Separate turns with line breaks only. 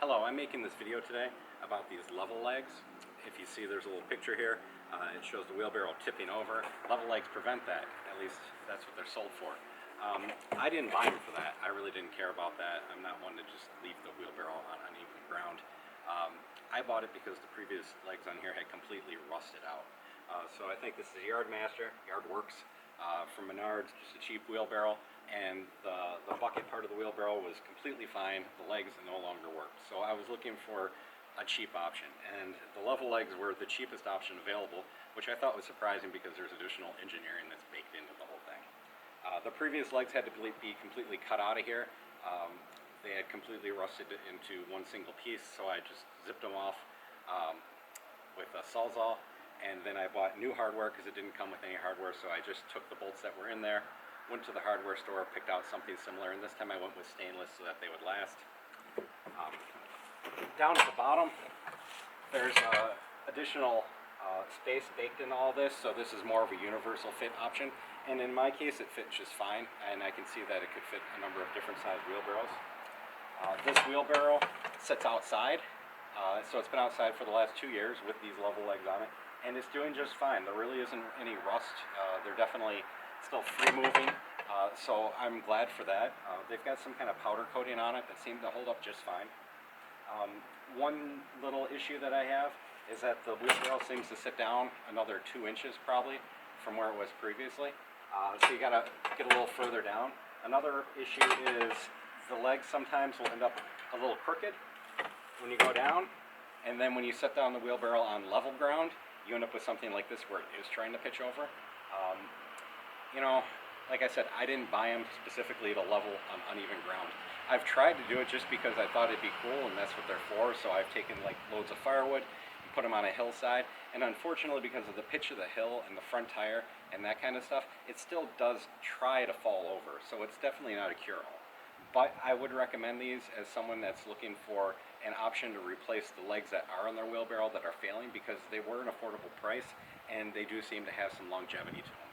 Hello, I'm making this video today about these level legs. If you see, there's a little picture here. It shows the wheelbarrow tipping over. Level legs prevent that. At least that's what they're sold for. I didn't buy them for that. I really didn't care about that. I'm not one to just leave the wheelbarrow on uneven ground. I bought it because the previous legs on here had completely rusted out. So I think this is a Yardmaster, Yardworks, from Menards, just a cheap wheelbarrow, and the bucket part of the wheelbarrow was completely fine. The legs no longer worked. So I was looking for a cheap option, and the level legs were the cheapest option available, which I thought was surprising because there's additional engineering that's baked into the whole thing. The previous legs had to be completely cut out of here. They had completely rusted into one single piece, so I just zipped them off with a Sawzall, and then I bought new hardware because it didn't come with any hardware, so I just took the bolts that were in there, went to the hardware store, picked out something similar, and this time I went with stainless so that they would last. Down at the bottom, there's additional space baked in all this, so this is more of a universal fit option, and in my case it fits just fine, and I can see that it could fit a number of different size wheelbarrows. This wheelbarrow sits outside, so it's been outside for the last 2 years with these level legs on it, and it's doing just fine. There really isn't any rust. They're definitely still free moving, so I'm glad for that. They've got some kind of powder coating on it that seemed to hold up just fine. One little issue that I have is that the wheelbarrow seems to sit down another 2 inches probably from where it was previously, so you gotta get a little further down. Another issue is the legs sometimes will end up a little crooked when you go down, and then when you set down the wheelbarrow on level ground, you end up with something like this where it is trying to pitch over. You know, like I said, I didn't buy them specifically to level on uneven ground. I've tried to do it just because I thought it'd be cool, and that's what they're for, so I've taken like loads of firewood, put them on a hillside, and unfortunately because of the pitch of the hill and the front tire and that kind of stuff, it still does try to fall over, so it's definitely not a cure-all. But I would recommend these as someone that's looking for an option to replace the legs that are on their wheelbarrow that are failing, because they were an affordable price and they do seem to have some longevity to them.